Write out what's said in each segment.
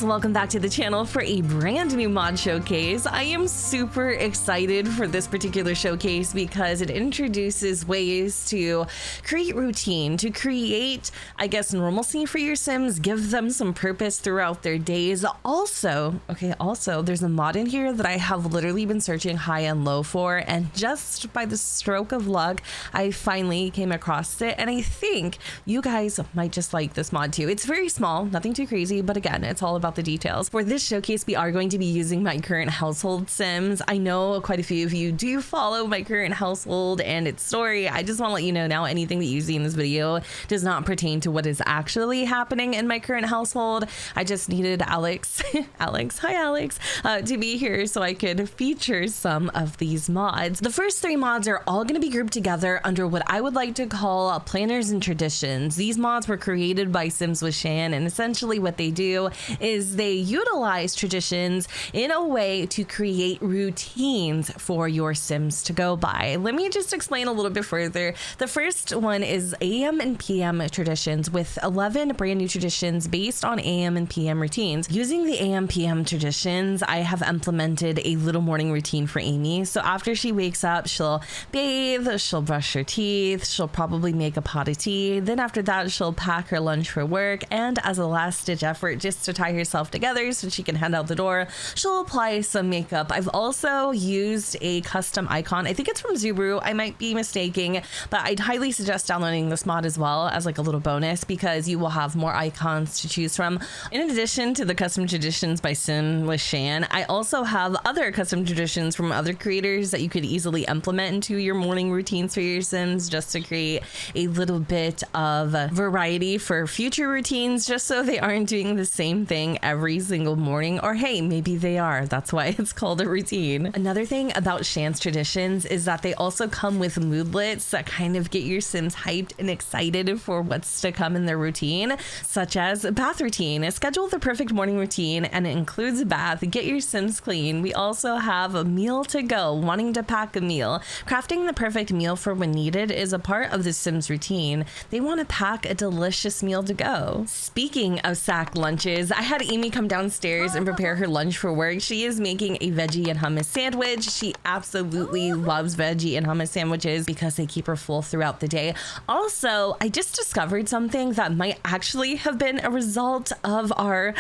welcome back to the channel for a brand new mod showcase. I am super excited for this particular showcase because it introduces ways to create routine, to create, I guess, normalcy for your Sims, give them some purpose throughout their days. Also, there's a mod in here that I have literally been searching high and low for, and just by the stroke of luck, I finally came across it, and I think you guys might just like this mod too. It's very small, nothing too crazy, but again, it's all about the details. For this showcase, we are going to be using my current household Sims. I know quite a few of you do follow my current household and its story. I just want to let you know now, anything that you see in this video does not pertain to what is actually happening in my current household. I just needed Alex, hi Alex, to be here so I could feature some of these mods. The first three mods are all going to be grouped together under what I would like to call planners and traditions. These mods were created by Sims with Shan, and essentially what they do is they utilize traditions in a way to create routines for your Sims to go by. Let me just explain a little bit further. The first one is AM and PM traditions, with 11 brand new traditions based on AM and PM routines. Using the AM PM traditions, I have implemented a little morning routine for Amy. So after she wakes up, she'll bathe, she'll brush her teeth, she'll probably make a pot of tea. Then after that, she'll pack her lunch for work, and as a last ditch effort, just to tie herself together so she can head out the door, she'll apply some makeup. I've also used a custom icon. I think it's from Zubru. I might be mistaking, but I'd highly suggest downloading this mod as well as like a little bonus, because you will have more icons to choose from. In addition to the custom traditions by Sim with Shan, I also have other custom traditions from other creators that you could easily implement into your morning routines for your Sims, just to create a little bit of variety for future routines, just so they aren't doing the same thing every single morning. Or hey, maybe they are. That's why it's called a routine. Another thing about Shan's traditions is that they also come with moodlets that kind of get your Sims hyped and excited for what's to come in their routine, such as a bath routine. Schedule the perfect morning routine, and it includes a bath. Get your Sims clean. We also have a meal to go, wanting to pack a meal. Crafting the perfect meal for when needed is a part of the Sims routine. They want to pack a delicious meal to go. Speaking of sack lunches, I had Amy come downstairs and prepare her lunch for work. She is making a veggie and hummus sandwich. She absolutely loves veggie and hummus sandwiches because they keep her full throughout the day. Also, I just discovered something that might actually have been a result of our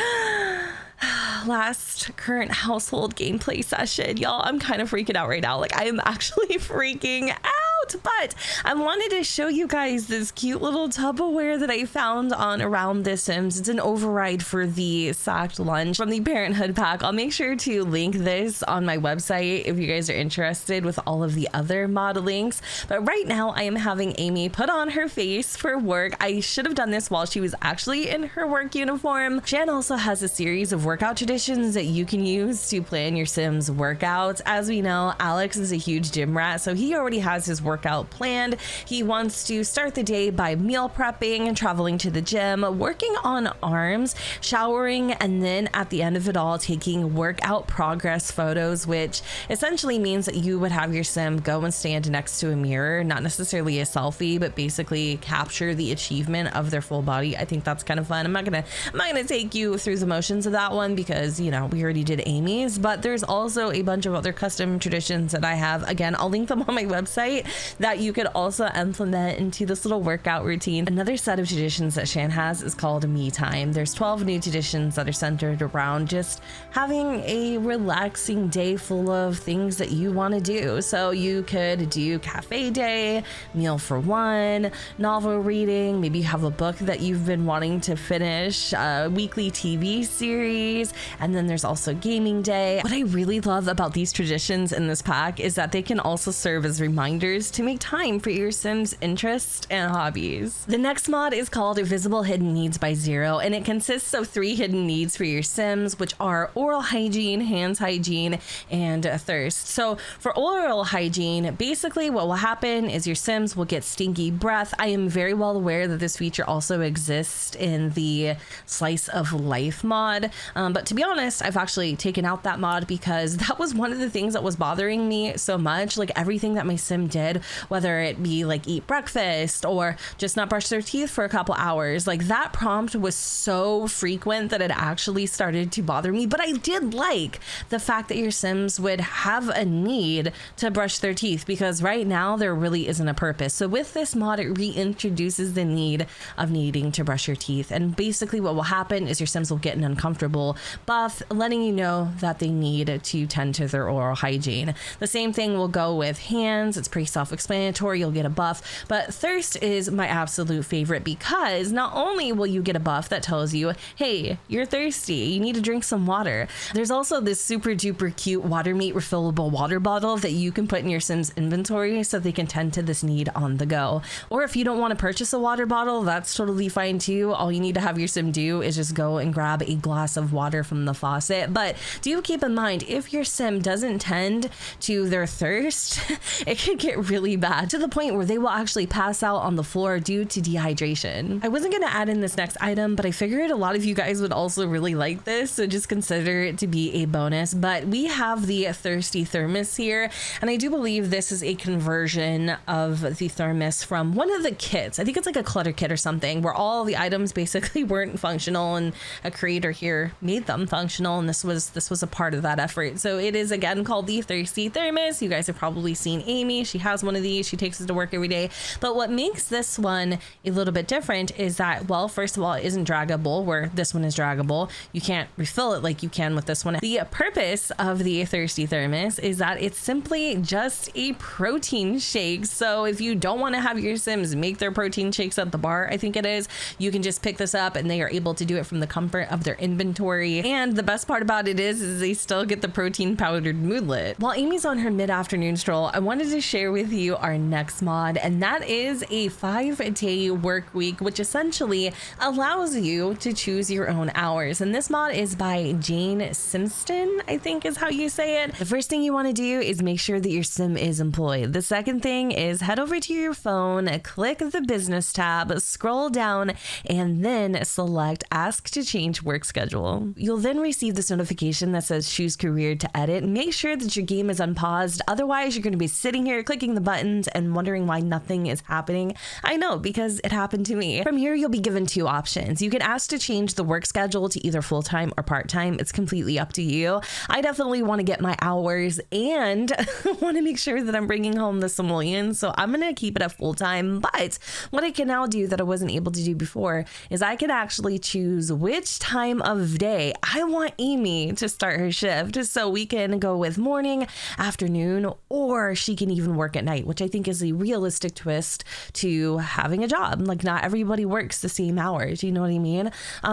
last current household gameplay session. Y'all, I'm kind of freaking out right now. Like, I am actually freaking out, but I wanted to show you guys this cute little Tupperware that I found on Around the Sims. It's an override for the sacked lunch from the Parenthood pack. I'll make sure to link this on my website if you guys are interested, with all of the other mod links. But right now I am having Amy put on her face for work. I should have done this while she was actually in her work uniform. Shan also has a series of workout traditions that you can use to plan your Sims workouts. As we know, Alex is a huge gym rat, so he already has his workout planned. He wants to start the day by meal prepping, traveling to the gym, working on arms, showering, and then at the end of it all, taking workout progress photos, which essentially means that you would have your Sim go and stand next to a mirror, not necessarily a selfie, but basically capture the achievement of their full body. I think that's kind of fun. I'm not gonna take you through the motions of that one, because, you know, we already did Amy's, but there's also a bunch of other custom traditions that I have. Again, I'll link them on my website that you could also implement into this little workout routine. Another set of traditions that Shan has is called Me Time. There's 12 new traditions that are centered around just having a relaxing day full of things that you want to do. So you could do cafe day, meal for one, novel reading, maybe you have a book that you've been wanting to finish, a weekly TV series, and then there's also gaming day. What I really love about these traditions in this pack is that they can also serve as reminders to make time for your Sims' interests and hobbies. The next mod is called Visible Hidden Needs by Zero, and it consists of 3 hidden needs for your Sims, which are oral hygiene, hands hygiene, and thirst. So for oral hygiene, basically what will happen is your Sims will get stinky breath. I am very well aware that this feature also exists in the Slice of Life mod, but to be honest, I've actually taken out that mod because that was one of the things that was bothering me so much. Like, everything that my Sim did whether it be like eat breakfast or just not brush their teeth for a couple hours. Like that prompt was so frequent that it actually started to bother me. But I did like the fact that your Sims would have a need to brush their teeth, because right now there really isn't a purpose. So with this mod, it reintroduces the need of needing to brush your teeth. And basically what will happen is your Sims will get an uncomfortable buff, letting you know that they need to tend to their oral hygiene. The same thing will go with hands. It's pretty self-explanatory. You'll get a buff. But thirst is my absolute favorite, because not only will you get a buff that tells you, hey, you're thirsty, you need to drink some water. There's also this super duper cute water meat refillable water bottle that you can put in your Sims inventory so they can tend to this need on the go. Or if you don't want to purchase a water bottle, that's totally fine too. All you need to have your Sim do is just go and grab a glass of water from the faucet. But do keep in mind, if your Sim doesn't tend to their thirst, it could get really bad, to the point where they will actually pass out on the floor due to dehydration. I wasn't going to add in this next item, but I figured a lot of you guys would also really like this, so just consider it to be a bonus. But we have the Thirsty Thermos here, and I do believe this is a conversion of the thermos from one of the kits. I think it's like a clutter kit or something, where all the items basically weren't functional and a creator here made them functional, and this was a part of that effort. So it is again called the Thirsty Thermos. You guys have probably seen Amy. She has one of these. She takes it to work every day. But what makes this one a little bit different is that, well, first of all, it isn't draggable, where this one is draggable. You can't refill it like you can with this one. The purpose of the Thirsty Thermos is that it's simply just a protein shake. So if you don't want to have your Sims make their protein shakes at the bar, I think it is, you can just pick this up and they are able to do it from the comfort of their inventory. And the best part about it is they still get the protein powdered moodlet. While Amy's on her mid-afternoon stroll, I wanted to share with you our next mod, and that is a 5-day work week, which essentially allows you to choose your own hours. And this mod is by Jane Simpson, I think is how you say it. The first thing you want to do is make sure that your Sim is employed. The second thing is head over to your phone, click the business tab, scroll down, and then select ask to change work schedule. You'll then receive this notification that says choose career to edit. Make sure that your game is unpaused. Otherwise, you're going to be sitting here clicking the buttons and wondering why nothing is happening. I know, because it happened to me. From here, you'll be given two options. You can ask to change the work schedule to either full-time or part-time. It's completely up to you. I definitely want to get my hours and want to make sure that I'm bringing home the simoleons, so I'm going to keep it at full-time. But what I can now do that I wasn't able to do before is I can actually choose which time of day I want Amy to start her shift. So we can go with morning, afternoon, or she can even work at night, which I think is a realistic twist to having a job. Like, not everybody works the same hours, you know what I mean?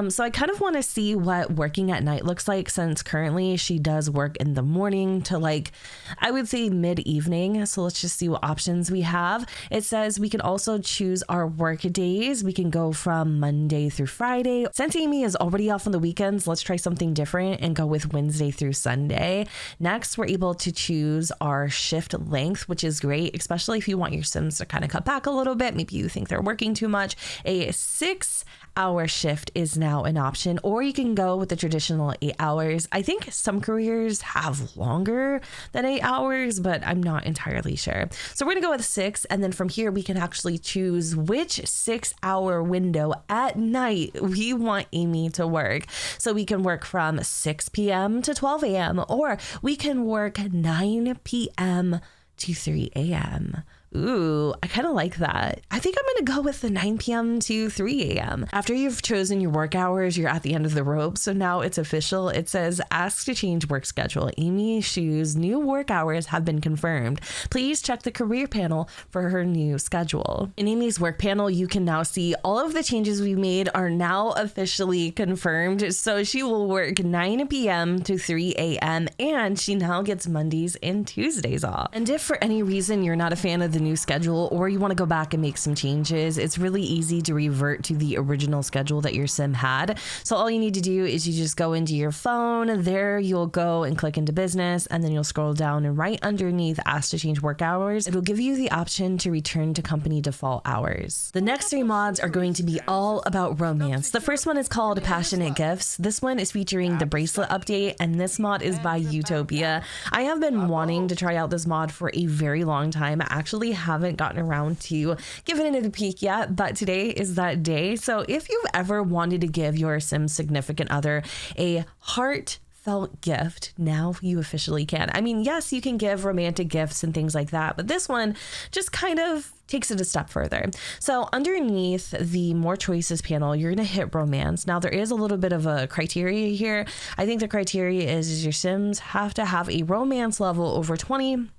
So I kind of want to see what working at night looks like, since currently she does work in the morning to, like, I would say mid-evening. So let's just see what options we have. It says we can also choose our work days. We can go from Monday through Friday. Since Amy is already off on the weekends, let's try something different and go with Wednesday through Sunday. Next, we're able to choose our shift length, which is great, especially if you want your Sims to kind of cut back a little bit. Maybe you think they're working too much. A 6-hour shift is now an option, or you can go with the traditional 8 hours. I think some careers have longer than 8 hours, but I'm not entirely sure. So we're gonna go with 6, and then from here we can actually choose which 6-hour window at night we want Amy to work. So we can work from 6 p.m. to 12 a.m. or we can work 9 p.m. to 3 a.m. Ooh, I kind of like that. I think I'm going to go with the 9 p.m. to 3 a.m. After you've chosen your work hours, you're at the end of the rope. So now it's official. It says, ask to change work schedule. Amy Shu's new work hours have been confirmed. Please check the career panel for her new schedule. In Amy's work panel, you can now see all of the changes we made are now officially confirmed. So she will work 9 p.m. to 3 a.m. and she now gets Mondays and Tuesdays off. And if for any reason you're not a fan of the new schedule, or you want to go back and make some changes, it's really easy to revert to the original schedule that your Sim had. So all you need to do is you just go into your phone. There you'll go and click into business, and then you'll scroll down, and right underneath ask to change work hours, it'll give you the option to return to company default hours. The next 3 mods are going to be all about romance. The first one is called Passionate Gifts. This one is featuring the bracelet update, and this mod is by Utopia. I have been wanting to try out this mod for a very long time. I actually actually haven't gotten around to giving it a peek yet, but today is that day. So if you've ever wanted to give your Sim significant other a heartfelt gift, now you officially can. I mean, yes, you can give romantic gifts and things like that, but this one just kind of takes it a step further. So underneath the more choices panel, you're going to hit romance. Now there is a little bit of a criteria here. I think the criteria is your Sims have to have a romance level over 20,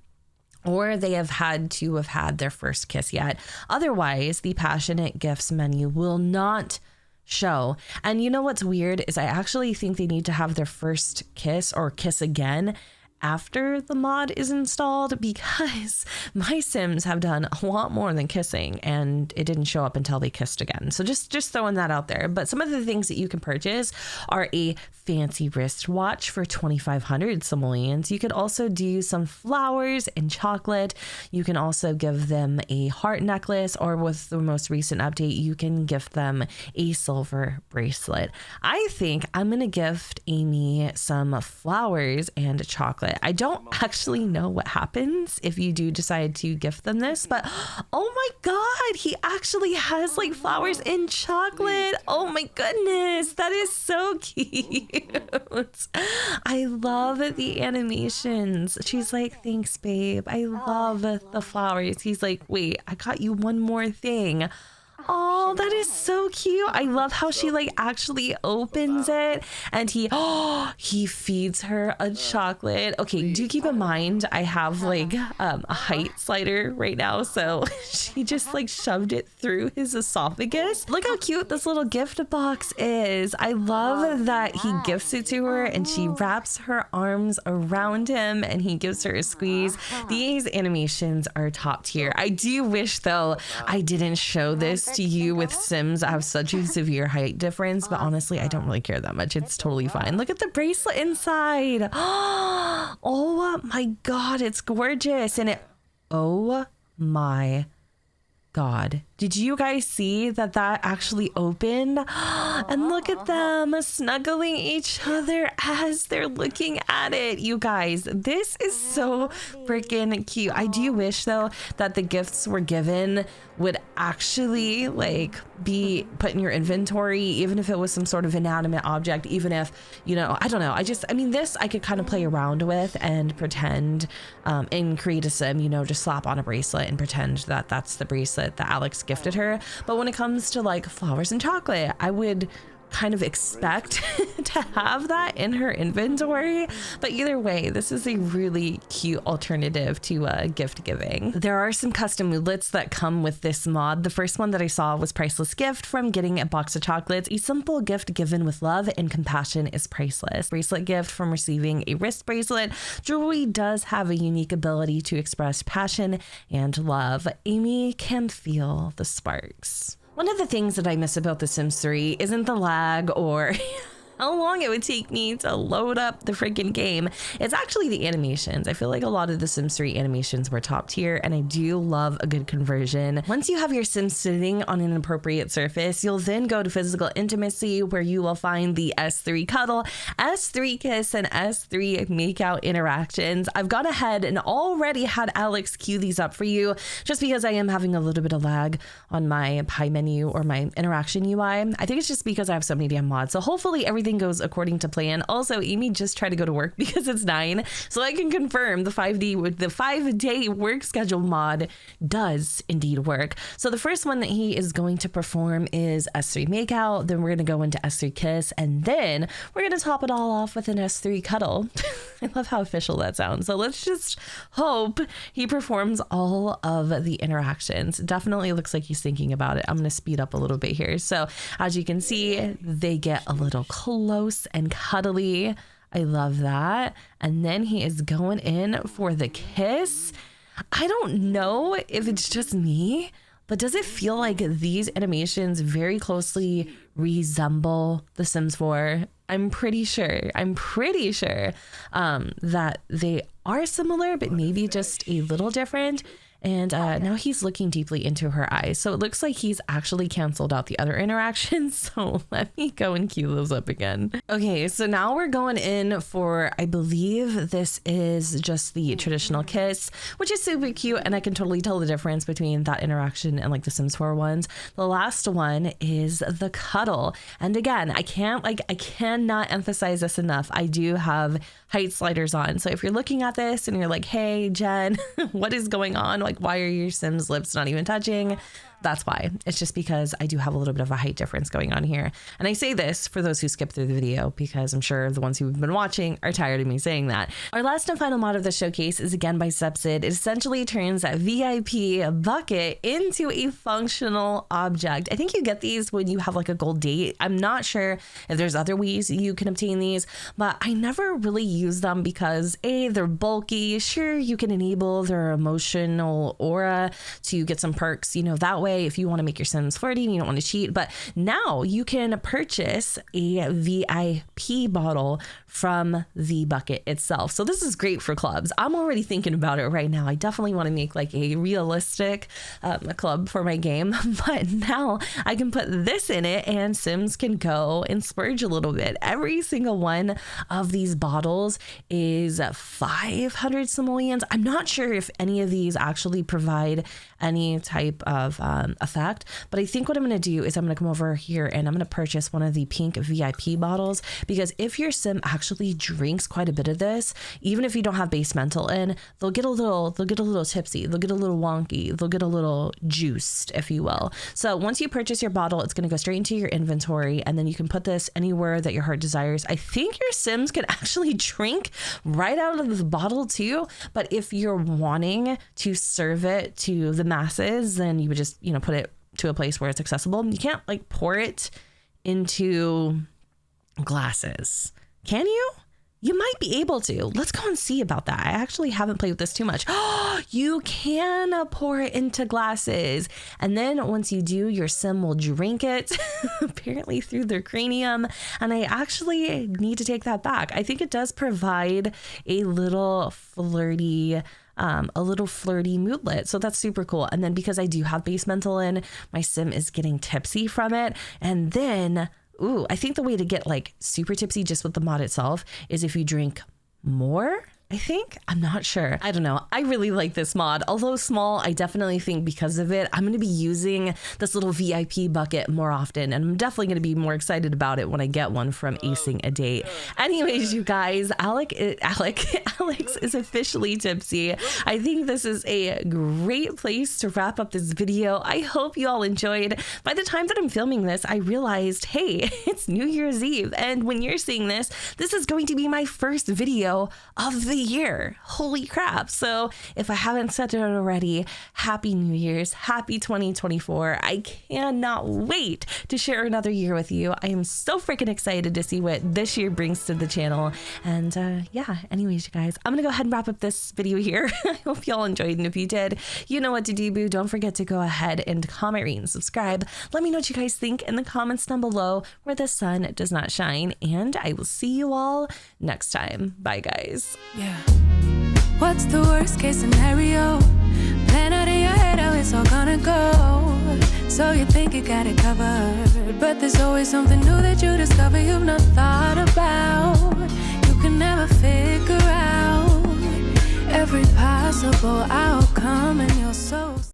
or they have had to have had their first kiss yet. Otherwise, the passionate gifts menu will not show. And you know what's weird is I actually think they need to have their first kiss or kiss again after the mod is installed, because my Sims have done a lot more than kissing and it didn't show up until they kissed again. So just throwing that out there. But some of the things that you can purchase are a fancy wristwatch for 2,500 simoleons. You could also do some flowers and chocolate. You can also give them a heart necklace, or with the most recent update, you can gift them a silver bracelet. I think I'm going to gift Amy some flowers and chocolate. I don't actually know what happens if you do decide to gift them this, but oh my God, he actually has like flowers and chocolate. Oh my goodness, that is so cute. I love the animations. She's like, thanks, babe. I love the flowers. He's like, wait, I got you one more thing. Oh, that is so cute. I love how she like actually opens it and he feeds her a chocolate. Okay, do keep in mind I have like a height slider right now, so she just like shoved it through his esophagus. Look how cute this little gift box is. I love that he gifts it to her and she wraps her arms around him and he gives her a squeeze. These animations are top tier. I do wish though I didn't show this to you with Sims. I have such a severe height difference, but honestly, I don't really care that much. It's totally fine. Look at the bracelet inside. Oh my God, it's gorgeous. And oh my God. Did you guys see that actually opened? And look at them snuggling each other as they're looking at it. You guys, this is so freaking cute. I do wish though that the gifts were given would actually like be put in your inventory, even if it was some sort of inanimate object, even if, you know, I don't know. I mean, this I could kind of play around with and pretend and create a Sim, you know, just slap on a bracelet and pretend that that's the bracelet that Alex gifted her. But when it comes to like flowers and chocolate, I would kind of expect to have that in her inventory. But either way, this is a really cute alternative to gift giving. There are some custom moodlets that come with this mod. The first one that I saw was Priceless Gift from Getting a Box of Chocolates. A simple gift given with love and compassion is priceless. Bracelet gift from receiving a wrist bracelet. Jewelry does have a unique ability to express passion and love. Amy can feel the sparks. One of the things that I miss about The Sims 3 isn't the lag or how long it would take me to load up the freaking game. It's actually the animations. I feel like a lot of the Sims 3 animations were top tier, and I do love a good conversion. Once you have your Sim sitting on an appropriate surface, you'll then go to physical intimacy, where you will find the S3 cuddle, S3 kiss, and S3 makeout interactions. I've gone ahead and already had Alex queue these up for you, just because I am having a little bit of lag on my pie menu or my interaction UI. I think it's just because I have so many damn mods. So hopefully everything goes according to plan. Also, Amy just tried to go to work because it's 9, so I can confirm the 5-day work schedule mod does indeed work. So the first one that he is going to perform is S3 makeout, then we're going to go into S3 kiss, and then we're going to top it all off with an S3 cuddle. I love how official that sounds. So let's just hope he performs all of the interactions. Definitely looks like he's thinking about it. I'm going to speed up a little bit here. So as you can see, they get a little close and cuddly. I love that. And then he is going in for the kiss. I don't know if it's just me, but does it feel like these animations very closely resemble The Sims 4? I'm pretty sure that they are similar, but maybe just a little different. And now he's looking deeply into her eyes. So it looks like he's actually canceled out the other interactions. So let me go and cue those up again. Okay, so now we're going in for, I believe this is just the traditional kiss, which is super cute. And I can totally tell the difference between that interaction and like the Sims 4 ones. The last one is the cuddle. And again, I cannot emphasize this enough. I do have height sliders on. So if you're looking at this and you're like, hey, Jen, what is going on? Like, why are your Sims lips not even touching? That's why. It's just because I do have a little bit of a height difference going on here. And I say this for those who skip through the video because I'm sure the ones who've been watching are tired of me saying that. Our last and final mod of the showcase is again by Sepsid. It essentially turns that VIP bucket into a functional object. I think you get these when you have like a gold date. I'm not sure if there's other ways you can obtain these, but I never really use them because A, they're bulky. Sure, you can enable their emotional aura to get some perks, you know, that way if you want to make your Sims flirty and you don't want to cheat. But now you can purchase a VIP bottle from the bucket itself. So this is great for clubs. I'm already thinking about it right now. I definitely want to make like a realistic club for my game, but now I can put this in it and Sims can go and splurge a little bit. Every single one of these bottles is 500 simoleons. I'm not sure if any of these actually provide any type of effect, but I think what I'm going to do is I'm going to come over here and I'm going to purchase one of the pink VIP bottles, because if your Sim actually drinks quite a bit of this, even if you don't have base mental in, they'll get a little tipsy, they'll get a little wonky, they'll get a little juiced, if you will. So once you purchase your bottle, it's going to go straight into your inventory, and then you can put this anywhere that your heart desires. I think your Sims can actually drink right out of the bottle too, but if you're wanting to serve it to the masses, then you would just, you know, put it to a place where it's accessible. You can't like pour it into glasses, can you? You might be able to. Let's go and see about that. I actually haven't played with this too much. Oh, you can pour it into glasses. And then once you do, your Sim will drink it, apparently through their cranium. And I actually need to take that back. I think it does provide a little flirty moodlet. So that's super cool. And then because I do have base mental in, my Sim is getting tipsy from it. And then, ooh, I think the way to get like super tipsy just with the mod itself is if you drink more. I think, I'm not sure. I don't know. I really like this mod. Although small, I definitely think because of it, I'm going to be using this little VIP bucket more often. And I'm definitely going to be more excited about it when I get one from Acing a Date. Anyways, you guys, Alex is officially tipsy. I think this is a great place to wrap up this video. I hope you all enjoyed. By the time that I'm filming this, I realized, hey, it's New Year's Eve. And when you're seeing this, this is going to be my first video of the year. Holy crap. So if I haven't said it already, happy New Year's, happy 2024. I cannot wait to share another year with you. I am so freaking excited to see what this year brings to the channel. And yeah, anyways, you guys, I'm gonna go ahead and wrap up this video here. I hope y'all enjoyed, and if you did, you know what to do, boo. Don't forget to go ahead and comment, rate, and subscribe. Let me know what you guys think in the comments down below where the sun does not shine, and I will see you all next time. Bye, guys. Yeah. What's the worst case scenario? Plan out in your head how it's all gonna go. So you think you got it covered, but there's always something new that you discover you've not thought about. You can never figure out every possible outcome, and you're so